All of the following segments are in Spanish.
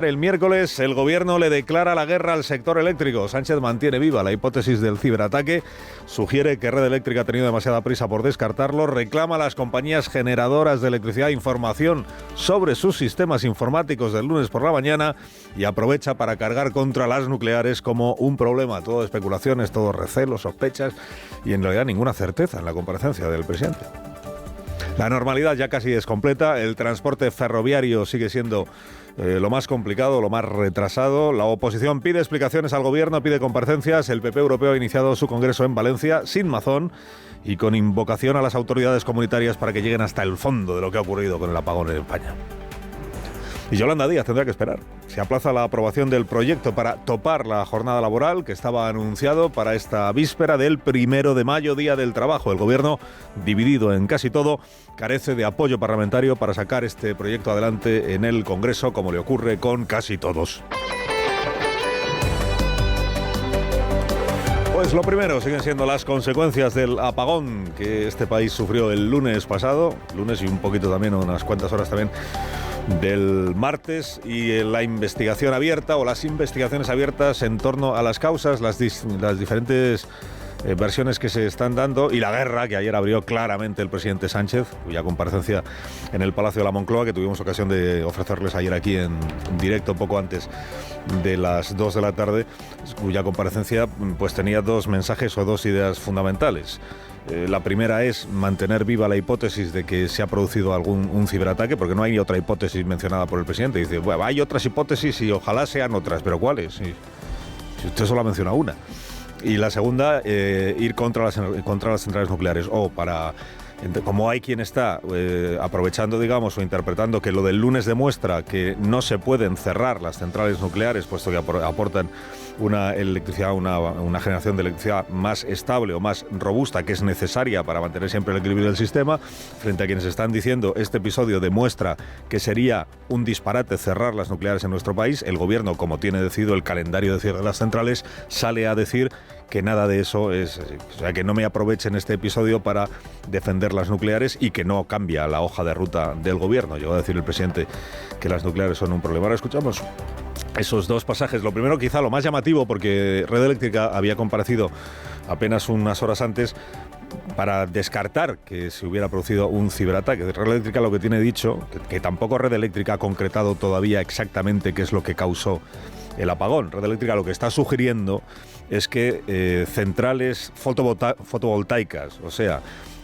El miércoles el gobierno le declara la guerra al sector eléctrico. Sánchez mantiene viva la hipótesis del ciberataque, sugiere que Red Eléctrica ha tenido demasiada prisa por descartarlo, reclama a las compañías generadoras de electricidad información sobre sus sistemas informáticos del lunes por la mañana y aprovecha para cargar contra las nucleares como un problema. Todo especulaciones, todo recelos, sospechas y en realidad ninguna certeza en la comparecencia del presidente. La normalidad ya casi es completa, el transporte ferroviario sigue siendo lo más complicado, lo más retrasado. La oposición pide explicaciones al gobierno, pide comparecencias. El PP europeo ha iniciado su congreso en Valencia sin mazón y con invocación a las autoridades comunitarias para que lleguen hasta el fondo de lo que ha ocurrido con el apagón en España. Y Yolanda Díaz tendrá que esperar. Se aplaza la aprobación del proyecto para topar la jornada laboral que estaba anunciado para esta víspera del 1 de mayo, Día del Trabajo. El gobierno, dividido en casi todo, carece de apoyo parlamentario para sacar este proyecto adelante en el Congreso, como le ocurre con casi todos. Pues lo primero siguen siendo las consecuencias del apagón que este país sufrió el lunes pasado, lunes y un poquito también, unas cuantas horas también, del martes, y la investigación abierta o las investigaciones abiertas en torno a las causas, las diferentes versiones que se están dando y la guerra que ayer abrió claramente el presidente Sánchez, cuya comparecencia en el Palacio de la Moncloa, que tuvimos ocasión de ofrecerles ayer aquí en directo poco antes de las 2 de la tarde, cuya comparecencia pues tenía dos mensajes o dos ideas fundamentales. La primera es mantener viva la hipótesis de que se ha producido un ciberataque, porque no hay otra hipótesis mencionada por el presidente. Dice, bueno, hay otras hipótesis y ojalá sean otras, pero ¿cuáles? Si usted solo ha mencionado una. Y la segunda, ir contra las centrales nucleares, como hay quien está aprovechando, digamos, o interpretando que lo del lunes demuestra que no se pueden cerrar las centrales nucleares, puesto que aportan una electricidad, una generación de electricidad más estable o más robusta, que es necesaria para mantener siempre el equilibrio del sistema, frente a quienes están diciendo este episodio demuestra que sería un disparate cerrar las nucleares en nuestro país. El gobierno, como tiene decidido el calendario de cierre de las centrales, sale a decir que nada de eso es, o sea, que no me aprovechen este episodio para defender las nucleares y que no cambia la hoja de ruta del gobierno. Llegó a decir el presidente que las nucleares son un problema. Ahora escuchamos esos dos pasajes. Lo primero, quizá lo más llamativo, porque Red Eléctrica había comparecido apenas unas horas antes para descartar que se hubiera producido un ciberataque. Red Eléctrica lo que tiene dicho, que tampoco Red Eléctrica ha concretado todavía exactamente qué es lo que causó el apagón. Red Eléctrica lo que está sugiriendo es que centrales fotovoltaicas, o sea,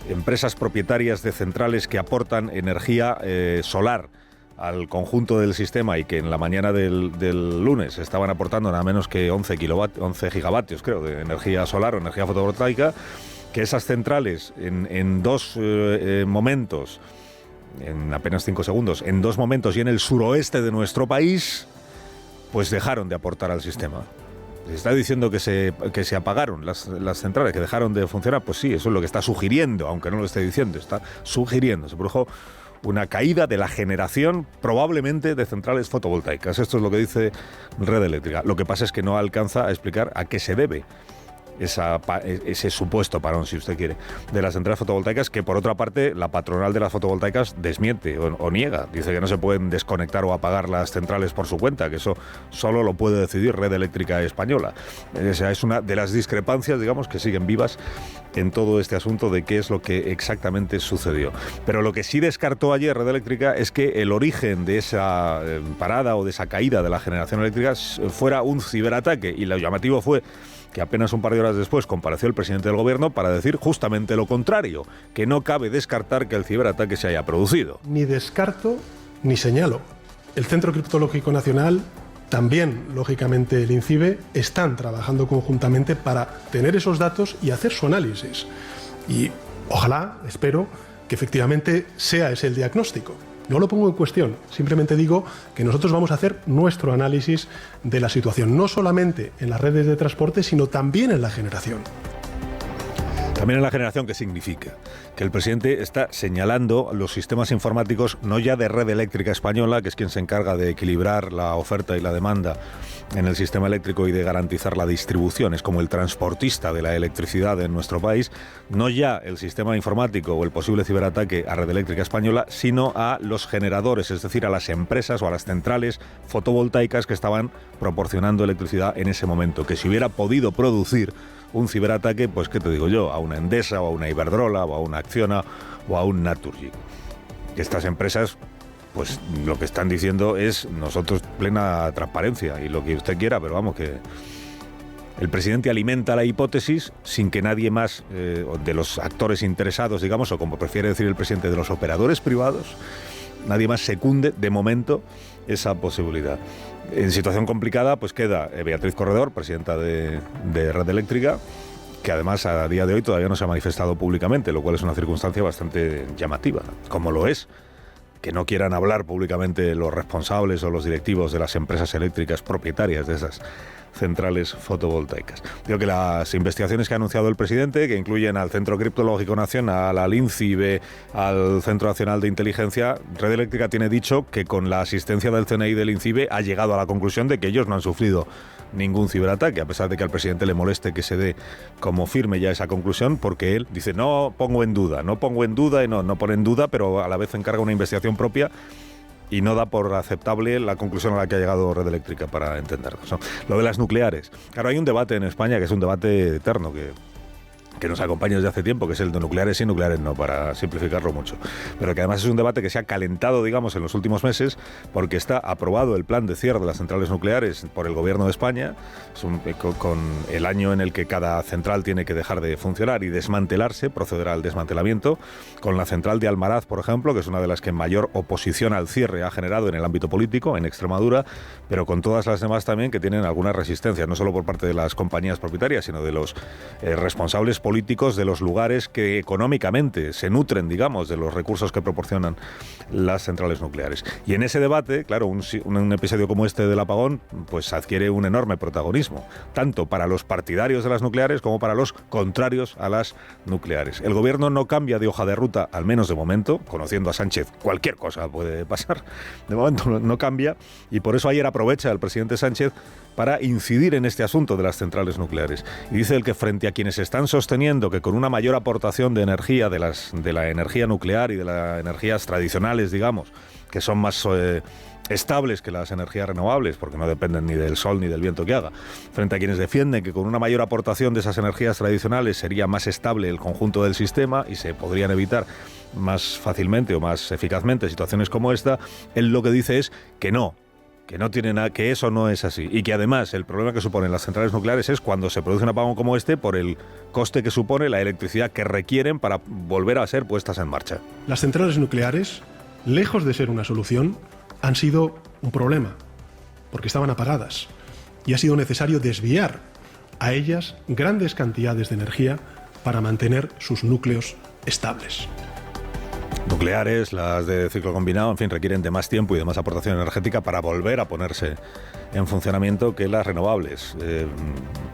empresas propietarias de centrales que aportan energía solar al conjunto del sistema y que en la mañana del lunes estaban aportando nada menos que 11 gigavatios, creo, de energía solar o energía fotovoltaica, que esas centrales en dos momentos, en apenas 5 segundos, en dos momentos y en el suroeste de nuestro país, pues dejaron de aportar al sistema. Se está diciendo que se apagaron las centrales, que dejaron de funcionar. Pues sí, eso es lo que está sugiriendo, aunque no lo esté diciendo, está sugiriendo. Se produjo una caída de la generación, probablemente de centrales fotovoltaicas. Esto es lo que dice Red Eléctrica. Lo que pasa es que no alcanza a explicar a qué se debe ese supuesto parón, si usted quiere, de las centrales fotovoltaicas, que por otra parte la patronal de las fotovoltaicas desmiente o niega. Dice que no se pueden desconectar o apagar las centrales por su cuenta, que eso solo lo puede decidir Red Eléctrica Española. Esa es una de las discrepancias, digamos, que siguen vivas en todo este asunto de qué es lo que exactamente sucedió. Pero lo que sí descartó ayer Red Eléctrica es que el origen de esa parada o de esa caída de la generación eléctrica fuera un ciberataque, y lo llamativo fue que apenas un par de horas después compareció el presidente del gobierno para decir justamente lo contrario, que no cabe descartar que el ciberataque se haya producido. Ni descarto ni señalo. El Centro Criptológico Nacional, también, lógicamente, el INCIBE, están trabajando conjuntamente para tener esos datos y hacer su análisis. Y ojalá, espero, que efectivamente sea ese el diagnóstico. No lo pongo en cuestión, simplemente digo que nosotros vamos a hacer nuestro análisis de la situación, no solamente en las redes de transporte, sino también en la generación. También en la generación, ¿qué significa? Que el presidente está señalando los sistemas informáticos, no ya de Red Eléctrica Española, que es quien se encarga de equilibrar la oferta y la demanda en el sistema eléctrico y de garantizar la distribución. Es como el transportista de la electricidad en nuestro país, no ya el sistema informático o el posible ciberataque a Red Eléctrica Española, sino a los generadores, es decir, a las empresas o a las centrales fotovoltaicas que estaban proporcionando electricidad en ese momento, que si hubiera podido producir un ciberataque, pues qué te digo yo, a una Endesa o a una Iberdrola o a una Acciona o a un Naturgy. Estas empresas, pues lo que están diciendo es nosotros plena transparencia y lo que usted quiera, pero vamos, que el presidente alimenta la hipótesis sin que nadie más de los actores interesados, digamos, o como prefiere decir el presidente, de los operadores privados, nadie más secunde de momento esa posibilidad. En situación complicada pues queda Beatriz Corredor, presidenta de Red Eléctrica, que además a día de hoy todavía no se ha manifestado públicamente, lo cual es una circunstancia bastante llamativa, como lo es que no quieran hablar públicamente los responsables o los directivos de las empresas eléctricas propietarias de esas centrales fotovoltaicas. Digo que las investigaciones que ha anunciado el presidente, que incluyen al Centro Criptológico Nacional, al INCIBE, al Centro Nacional de Inteligencia, Red Eléctrica tiene dicho que con la asistencia del CNI y del INCIBE ha llegado a la conclusión de que ellos no han sufrido ningún ciberataque, a pesar de que al presidente le moleste que se dé como firme ya esa conclusión, porque él dice no pongo en duda y no pone en duda, pero a la vez encarga una investigación propia y no da por aceptable la conclusión a la que ha llegado Red Eléctrica, para entendernos, ¿no? Lo de las nucleares. Claro, hay un debate en España que es un debate eterno, que nos acompaña desde hace tiempo, que es el de nucleares y nucleares no, para simplificarlo mucho. Pero que además es un debate que se ha calentado, digamos, en los últimos meses, porque está aprobado el plan de cierre de las centrales nucleares por el Gobierno de España, con el año en el que cada central tiene que dejar de funcionar y desmantelarse, procederá al desmantelamiento, con la central de Almaraz, por ejemplo, que es una de las que mayor oposición al cierre ha generado en el ámbito político, en Extremadura, pero con todas las demás también que tienen alguna resistencia, no solo por parte de las compañías propietarias, sino de los responsables políticos de los lugares que económicamente se nutren, digamos, de los recursos que proporcionan las centrales nucleares. Y en ese debate, claro, un episodio como este del apagón, pues adquiere un enorme protagonismo, tanto para los partidarios de las nucleares como para los contrarios a las nucleares. El gobierno no cambia de hoja de ruta, al menos de momento, conociendo a Sánchez, cualquier cosa puede pasar, de momento no cambia, y por eso ayer aprovecha el presidente Sánchez para incidir en este asunto de las centrales nucleares. Y dice él que frente a quienes están sosteniendo que con una mayor aportación de energía de la energía nuclear y de las energías tradicionales, digamos, que son más estables que las energías renovables, porque no dependen ni del sol ni del viento que haga, frente a quienes defienden que con una mayor aportación de esas energías tradicionales sería más estable el conjunto del sistema y se podrían evitar más fácilmente o más eficazmente situaciones como esta, él lo que dice es que no tiene nada, que eso no es así, y que además el problema que suponen las centrales nucleares es cuando se produce un apagón como este por el coste que supone la electricidad que requieren para volver a ser puestas en marcha. Las centrales nucleares, lejos de ser una solución, han sido un problema, porque estaban apagadas, y ha sido necesario desviar a ellas grandes cantidades de energía para mantener sus núcleos estables. Nucleares, las de ciclo combinado, en fin, requieren de más tiempo y de más aportación energética para volver a ponerse en funcionamiento que las renovables.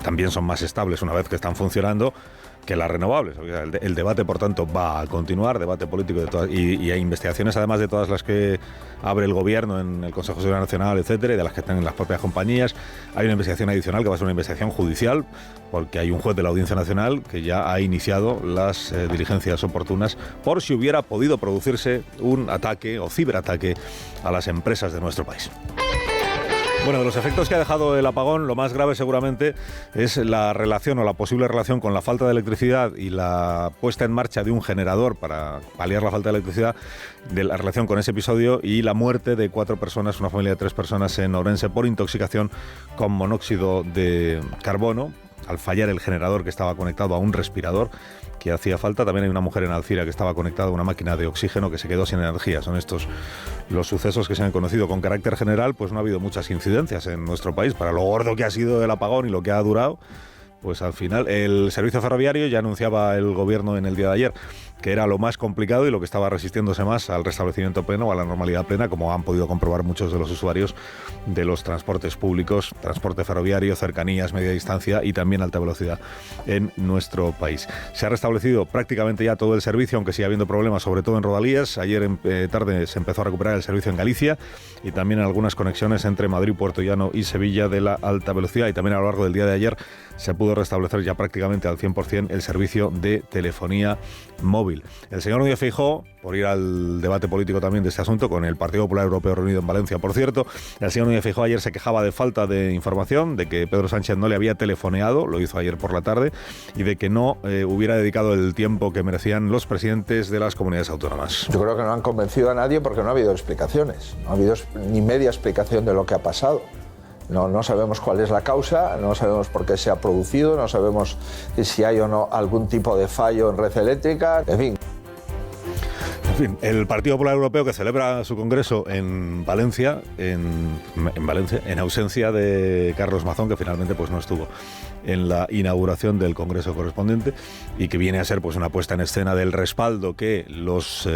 También son más estables una vez que están funcionando que las renovables. El debate, por tanto, va a continuar, debate político y hay investigaciones, además de todas las que abre el Gobierno en el Consejo de Seguridad Nacional, etcétera, y de las que están en las propias compañías. Hay una investigación adicional que va a ser una investigación judicial, porque hay un juez de la Audiencia Nacional que ya ha iniciado las diligencias oportunas por si hubiera podido producirse un ataque o ciberataque a las empresas de nuestro país. Bueno, de los efectos que ha dejado el apagón, lo más grave seguramente es la relación o la posible relación con la falta de electricidad y la puesta en marcha de un generador para paliar la falta de electricidad, de la relación con ese episodio y la muerte de 4 personas, una familia de 3 personas en Ourense por intoxicación con monóxido de carbono, al fallar el generador que estaba conectado a un respirador que hacía falta. También hay una mujer en Alcira que estaba conectada a una máquina de oxígeno que se quedó sin energía. Son estos los sucesos que se han conocido. Con carácter general, pues no ha habido muchas incidencias en nuestro país. Para lo gordo que ha sido el apagón y lo que ha durado, pues al final el servicio ferroviario, ya anunciaba el Gobierno en el día de ayer que era lo más complicado y lo que estaba resistiéndose más al restablecimiento pleno o a la normalidad plena, como han podido comprobar muchos de los usuarios de los transportes públicos, transporte ferroviario, cercanías, media distancia y también alta velocidad en nuestro país. Se ha restablecido prácticamente ya todo el servicio, aunque sigue habiendo problemas, sobre todo en rodalías. Ayer tarde se empezó a recuperar el servicio en Galicia y también en algunas conexiones entre Madrid, Puerto Llano y Sevilla de la alta velocidad, y también a lo largo del día de ayer se pudo restablecer ya prácticamente al 100% el servicio de telefonía móvil. El señor Núñez Feijóo, por ir al debate político también de este asunto, con el Partido Popular Europeo reunido en Valencia, por cierto, el señor Núñez Feijóo ayer se quejaba de falta de información, de que Pedro Sánchez no le había telefoneado, lo hizo ayer por la tarde, y de que no hubiera dedicado el tiempo que merecían los presidentes de las comunidades autónomas. Yo creo que no han convencido a nadie porque no ha habido explicaciones, no ha habido ni media explicación de lo que ha pasado. No sabemos cuál es la causa, no sabemos por qué se ha producido, no sabemos si hay o no algún tipo de fallo en red eléctrica, en fin. En fin, el Partido Popular Europeo, que celebra su congreso en Valencia, en ausencia de Carlos Mazón, que finalmente pues no estuvo en la inauguración del congreso correspondiente, y que viene a ser pues una puesta en escena del respaldo que los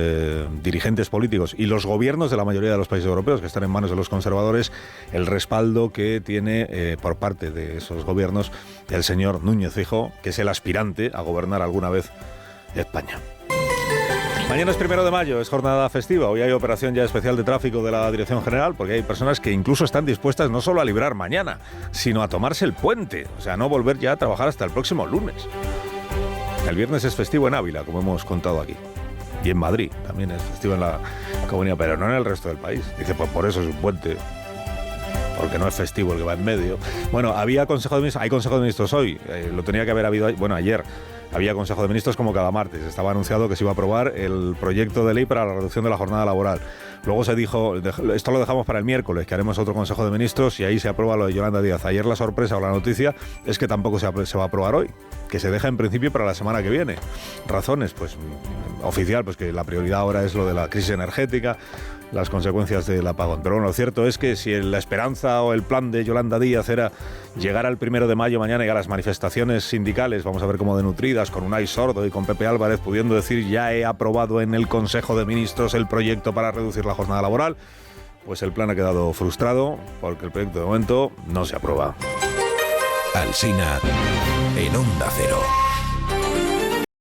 dirigentes políticos y los gobiernos de la mayoría de los países europeos, que están en manos de los conservadores, el respaldo que tiene por parte de esos gobiernos el señor Núñez Feijóo, que es el aspirante a gobernar alguna vez España. Mañana es 1 de mayo, es jornada festiva. Hoy hay operación ya especial de tráfico de la Dirección General, porque hay personas que incluso están dispuestas no solo a librar mañana, sino a tomarse el puente. O sea, no volver ya a trabajar hasta el próximo lunes. El viernes es festivo en Ávila, como hemos contado aquí. Y en Madrid también es festivo en la Comunidad, pero no en el resto del país. Dice, pues por eso es un puente, porque no es festivo el que va en medio. Bueno, había Consejo de Ministros, hay Consejo de Ministros hoy, lo tenía que haber habido, bueno, ayer. Había Consejo de Ministros como cada martes. Estaba anunciado que se iba a aprobar el proyecto de ley para la reducción de la jornada laboral. Luego se dijo, esto lo dejamos para el miércoles, que haremos otro Consejo de Ministros, y ahí se aprueba lo de Yolanda Díaz. Ayer la sorpresa o la noticia es que tampoco se va a aprobar hoy, que se deja en principio para la semana que viene. Razones, pues oficial, pues que la prioridad ahora es lo de la crisis energética, las consecuencias del apagón. Pero bueno, lo cierto es que si la esperanza o el plan de Yolanda Díaz era llegar al 1 de mayo mañana y a las manifestaciones sindicales, vamos a ver cómo de nutridas, con Unai Sordo y con Pepe Álvarez, pudiendo decir ya he aprobado en el Consejo de Ministros el proyecto para reducir la jornada laboral, pues el plan ha quedado frustrado porque el proyecto de momento no se aprueba. Alsina en Onda Cero.